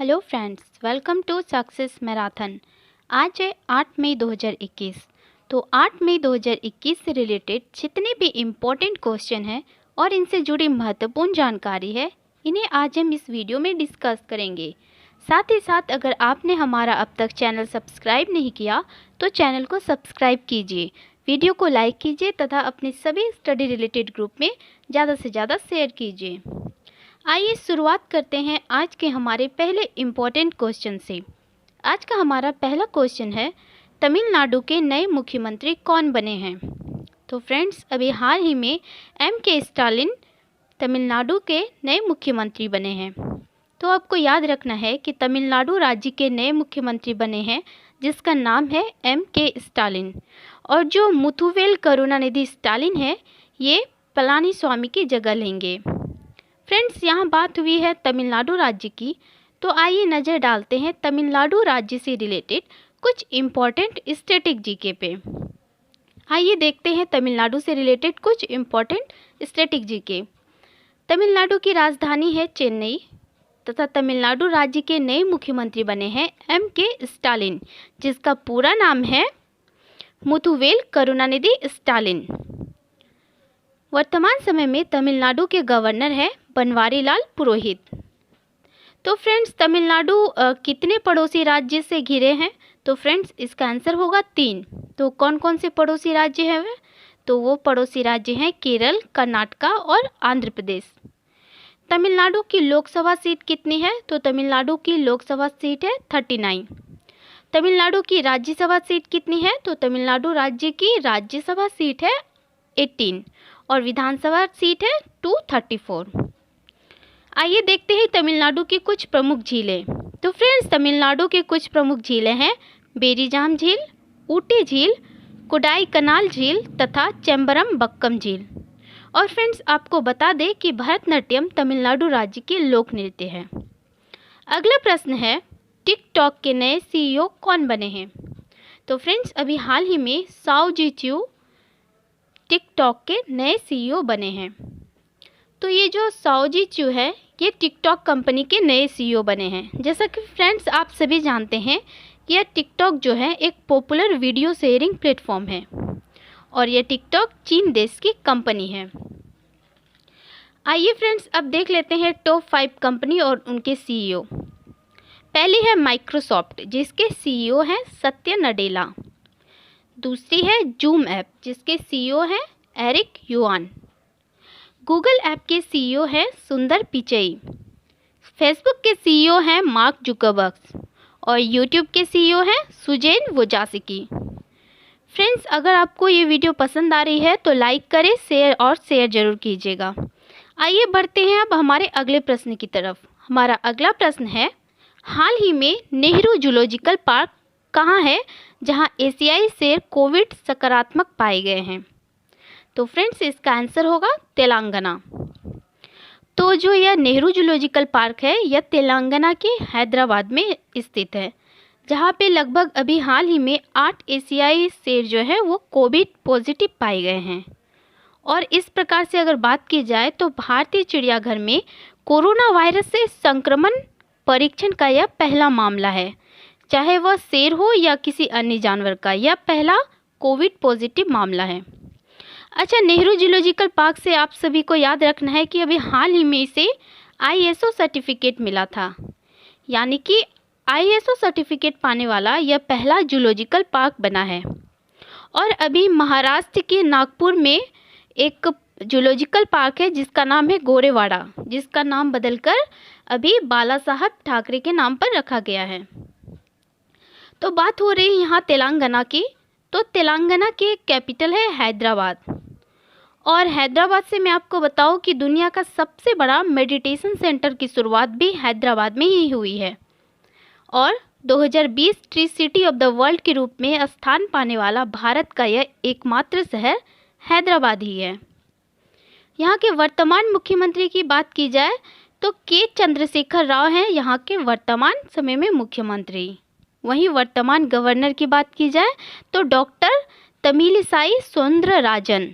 Hello friends, welcome to success marathon. आज है 8 मई 2021। तो 8 मई 2021 से रिलेटेड जितने भी इम्पोर्टेंट क्वेश्चन हैं और इनसे जुड़ी महत्वपूर्ण जानकारी है, इन्हें आज हम इस वीडियो में डिस्कस करेंगे। साथ ही साथ अगर आपने हमारा अब तक चैनल सब्सक्राइब नहीं किया तो चैनल को सब्सक्राइब कीजिए, वीडियो को लाइक कीजिए तथा अपने सभी स्टडी रिलेटेड ग्रुप में ज़्यादा से ज़्यादा शेयर कीजिए। आइए शुरुआत करते हैं आज के हमारे पहले इम्पॉर्टेंट क्वेश्चन से। आज का हमारा पहला क्वेश्चन है, तमिलनाडु के नए मुख्यमंत्री कौन बने हैं? तो फ्रेंड्स, अभी हाल ही में के स्टालिन तमिलनाडु के नए मुख्यमंत्री बने हैं। तो आपको याद रखना है कि तमिलनाडु राज्य के नए मुख्यमंत्री बने हैं जिसका नाम है के स्टालिन, और जो मुथुवेल करुणानिधि स्टालिन है ये पलानीस्वामी की जगह लेंगे। फ्रेंड्स, यहाँ बात हुई है तमिलनाडु राज्य की, तो आइए नज़र डालते हैं तमिलनाडु राज्य से रिलेटेड कुछ इम्पॉर्टेंट स्टैटिक जीके पे। आइए देखते हैं तमिलनाडु से रिलेटेड कुछ इम्पॉर्टेंट स्टैटिक जीके। तमिलनाडु की राजधानी है चेन्नई तथा तमिलनाडु राज्य के नए मुख्यमंत्री बने हैं के स्टालिन, जिसका पूरा नाम है मुथुवेल करुणानिधि स्टालिन। वर्तमान समय में तमिलनाडु के गवर्नर हैं बनवारीलाल पुरोहित। तो फ्रेंड्स, तमिलनाडु कितने पड़ोसी राज्य से घिरे हैं? तो फ्रेंड्स, इसका आंसर होगा 3। तो कौन कौन से पड़ोसी राज्य हैं वे? तो वो पड़ोसी राज्य हैं केरल, कर्नाटका और आंध्र प्रदेश। तमिलनाडु की लोकसभा सीट कितनी है? तो तमिलनाडु की लोकसभा सीट है 39। तमिलनाडु की राज्यसभा सीट कितनी है? तो तमिलनाडु राज्य की राज्यसभा सीट है 18 और विधानसभा सीट है 234। आइए देखते हैं तमिलनाडु की कुछ प्रमुख झीलें। तो फ्रेंड्स, तमिलनाडु के कुछ प्रमुख झीलें हैं बेरीजाम झील, ऊटी झील, कोडाई कनाल झील तथा चेम्बरम बक्कम झील। और फ्रेंड्स, आपको बता दें कि भरतनाट्यम तमिलनाडु राज्य के लोक नृत्य है। अगला प्रश्न है, टिकटॉक के नए CEO कौन बने हैं? तो फ्रेंड्स, अभी हाल ही में साओ जीच्यू टिकटॉक के नए CEO बने हैं। तो ये जो साओ जीच्यू है ये टिकटॉक कंपनी के नए CEO बने हैं। जैसा कि फ्रेंड्स आप सभी जानते हैं कि यह टिकटॉक जो है एक पॉपुलर वीडियो शेयरिंग प्लेटफॉर्म है और यह टिकटॉक चीन देश की कंपनी है। आइए फ्रेंड्स, अब देख लेते हैं टॉप 5 कंपनी और उनके CEO। पहली है माइक्रोसॉफ्ट, जिसके CEO हैं सत्य नडेला। दूसरी है जूम ऐप, जिसके CEO हैं एरिक युआन। गूगल ऐप के CEO हैं सुंदर पिचई। फेसबुक के CEO हैं मार्क जुकरबर्ग और यूट्यूब के CEO हैं सुजेन वोजासिकी। फ्रेंड्स, अगर आपको ये वीडियो पसंद आ रही है तो लाइक करें, शेयर जरूर कीजिएगा। आइए बढ़ते हैं अब हमारे अगले प्रश्न की तरफ। हमारा अगला प्रश्न है, हाल ही में नेहरू जूलॉजिकल पार्क कहाँ है जहाँ एशियाई शेर कोविड सकारात्मक पाए गए हैं? तो फ्रेंड्स, इसका आंसर होगा तेलंगाना। तो जो यह नेहरू जूलॉजिकल पार्क है यह तेलंगाना के हैदराबाद में स्थित है, जहाँ पे लगभग अभी हाल ही में 8 एशियाई शेर जो है वो कोविड पॉजिटिव पाए गए हैं। और इस प्रकार से अगर बात की जाए तो भारतीय चिड़ियाघर में कोरोना वायरस से संक्रमण परीक्षण का यह पहला मामला है, चाहे वह शेर हो या किसी अन्य जानवर का, यह पहला कोविड पॉजिटिव मामला है। अच्छा, नेहरू जूलॉजिकल पार्क से आप सभी को याद रखना है कि अभी हाल ही में इसे ISO सर्टिफिकेट मिला था, यानी कि ISO सर्टिफिकेट पाने वाला यह पहला जूलॉजिकल पार्क बना है। और अभी महाराष्ट्र के नागपुर में एक जूलॉजिकल पार्क है जिसका नाम है गोरेवाड़ा, जिसका नाम बदलकर अभी बाला साहब ठाकरे के नाम पर रखा गया है। तो बात हो रही है यहाँ तेलंगाना की, तो तेलंगाना की कैपिटल है हैदराबाद। और हैदराबाद से मैं आपको बताऊँ कि दुनिया का सबसे बड़ा मेडिटेशन सेंटर की शुरुआत भी हैदराबाद में ही हुई है और 2020 tree city of the world के रूप में स्थान पाने वाला भारत का यह एकमात्र शहर हैदराबाद ही है। यहाँ के वर्तमान मुख्यमंत्री की बात की जाए तो के चंद्रशेखर राव हैं यहाँ के वर्तमान समय में मुख्यमंत्री। वहीं वर्तमान गवर्नर की बात की जाए तो डॉक्टर तमिलिसाई सौंदरराजन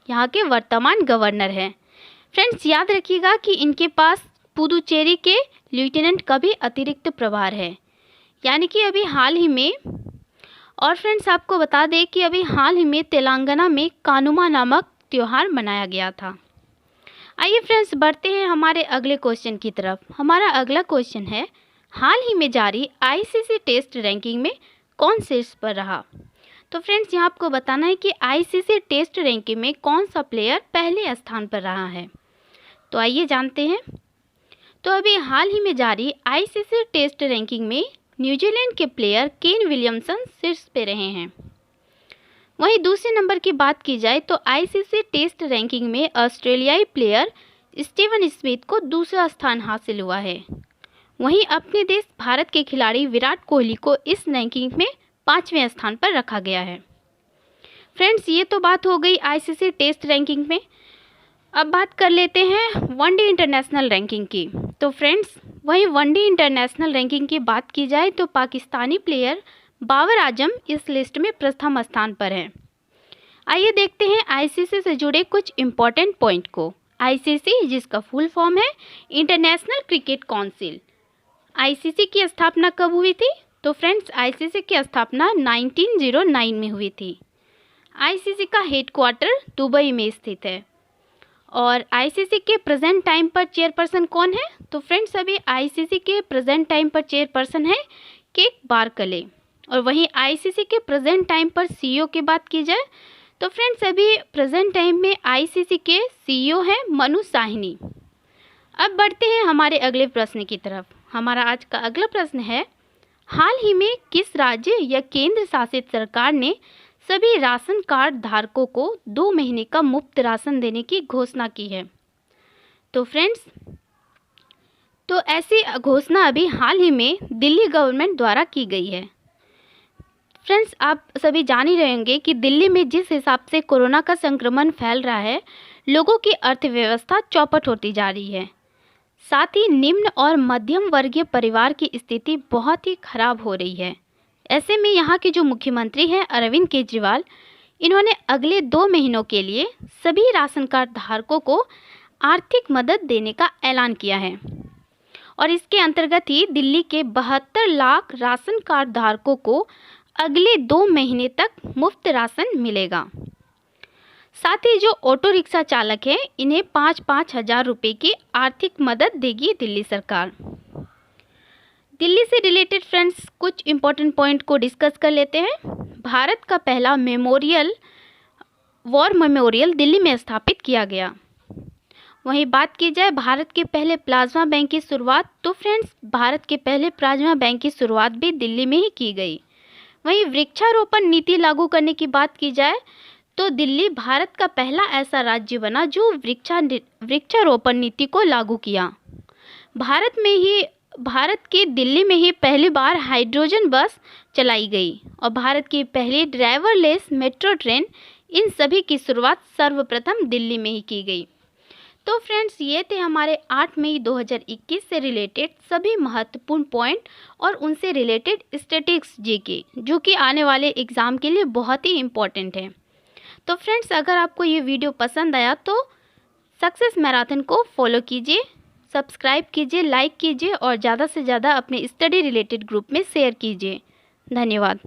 यहाँ के वर्तमान गवर्नर हैं। फ्रेंड्स, याद रखिएगा कि इनके पास पुदुचेरी के लेफ्टिनेंट का भी अतिरिक्त प्रभार है। यानी कि अभी हाल ही में, और फ्रेंड्स आपको बता दें कि अभी हाल ही में तेलंगाना में कानुमा नामक त्यौहार मनाया गया था। आइए फ्रेंड्स बढ़ते हैं हमारे अगले क्वेश्चन की तरफ। हमारा अगला क्वेश्चन है, हाल ही में जारी आईसीसी टेस्ट रैंकिंग में कौन शीर्ष पर रहा। तो फ्रेंड्स यहाँ आपको बताना है कि आईसीसी टेस्ट रैंकिंग में कौन सा प्लेयर पहले स्थान पर रहा है। तो आइए जानते हैं। तो अभी हाल ही में जारी आईसीसी टेस्ट रैंकिंग में न्यूजीलैंड के प्लेयर केन विलियमसन शीर्ष पे रहे हैं। वहीं दूसरे नंबर की बात की जाए तो आईसीसी टेस्ट रैंकिंग में ऑस्ट्रेलियाई प्लेयर स्टीवन स्मिथ को दूसरा स्थान हासिल हुआ है। वहीं अपने देश भारत के खिलाड़ी विराट कोहली को इस रैंकिंग में 5वें स्थान पर रखा गया है। फ्रेंड्स ये तो बात हो गई आईसीसी टेस्ट रैंकिंग में। अब बात कर लेते हैं वनडे इंटरनेशनल रैंकिंग की। तो फ्रेंड्स वहीं वनडे इंटरनेशनल रैंकिंग की बात की जाए तो पाकिस्तानी प्लेयर बाबर आजम इस लिस्ट में प्रथम स्थान पर है। आइए देखते हैं आईसीसी से जुड़े कुछ इम्पोर्टेंट पॉइंट को। आईसीसी जिसका फुल फॉर्म है इंटरनेशनल क्रिकेट काउंसिल। आईसीसी की स्थापना कब हुई थी? तो फ्रेंड्स आईसीसी की स्थापना 1909 में हुई थी। आईसीसी का हेडक्वार्टर दुबई में स्थित है। और आईसीसी के प्रेजेंट टाइम पर चेयरपर्सन कौन है? तो फ्रेंड्स अभी आईसीसी के प्रेजेंट टाइम पर चेयरपर्सन है केक बारकले। और वहीं आईसीसी के प्रेजेंट टाइम पर सीईओ की बात की जाए तो फ्रेंड्स अभी प्रेजेंट टाइम में आईसीसी के सीईओ हैं मनु साहनी। अब बढ़ते हैं हमारे अगले प्रश्न की तरफ। हमारा आज का अगला प्रश्न है, हाल ही में किस राज्य या केंद्र शासित सरकार ने सभी राशन कार्ड धारकों को 2 महीने का मुफ्त राशन देने की घोषणा की है? तो फ्रेंड्स तो ऐसी घोषणा अभी हाल ही में दिल्ली गवर्नमेंट द्वारा की गई है। फ्रेंड्स आप सभी जान ही रहेंगे कि दिल्ली में जिस हिसाब से कोरोना का संक्रमण फैल रहा है, लोगों की अर्थव्यवस्था चौपट होती जा रही है। साथ ही निम्न और मध्यम वर्गीय परिवार की स्थिति बहुत ही खराब हो रही है। ऐसे में यहाँ के जो मुख्यमंत्री हैं अरविंद केजरीवाल, इन्होंने अगले 2 महीनों के लिए सभी राशन कार्ड धारकों को आर्थिक मदद देने का ऐलान किया है। और इसके अंतर्गत ही दिल्ली के 72 लाख राशन कार्ड धारकों को अगले 2 महीने तक मुफ्त राशन मिलेगा। साथ ही जो ऑटो रिक्शा चालक हैं, इन्हें 5-5 हज़ार रुपये की आर्थिक मदद देगी दिल्ली सरकार। दिल्ली से रिलेटेड फ्रेंड्स कुछ इम्पोर्टेंट पॉइंट को डिस्कस कर लेते हैं। भारत का पहला वॉर मेमोरियल दिल्ली में स्थापित किया गया। वहीं बात की जाए भारत के पहले प्लाज्मा बैंक की शुरुआत, तो फ्रेंड्स भारत के पहले प्लाज्मा बैंक की शुरुआत भी दिल्ली में ही की गई। वहीं वृक्षारोपण नीति लागू करने की बात की जाए तो दिल्ली भारत का पहला ऐसा राज्य बना जो वृक्षारोपण नीति को लागू किया। भारत के दिल्ली में ही पहली बार हाइड्रोजन बस चलाई गई और भारत की पहली ड्राइवरलेस मेट्रो ट्रेन, इन सभी की शुरुआत सर्वप्रथम दिल्ली में ही की गई। तो फ्रेंड्स ये थे हमारे 8 मई 2021 से रिलेटेड सभी महत्वपूर्ण पॉइंट और उनसे रिलेटेड स्टैटिस्टिक्स जीके, जो कि आने वाले एग्ज़ाम के लिए बहुत ही इम्पॉर्टेंट है। तो फ्रेंड्स अगर आपको ये वीडियो पसंद आया तो सक्सेस मैराथन को फॉलो कीजिए, सब्सक्राइब कीजिए, लाइक कीजिए और ज़्यादा से ज़्यादा अपने स्टडी रिलेटेड ग्रुप में शेयर कीजिए। धन्यवाद।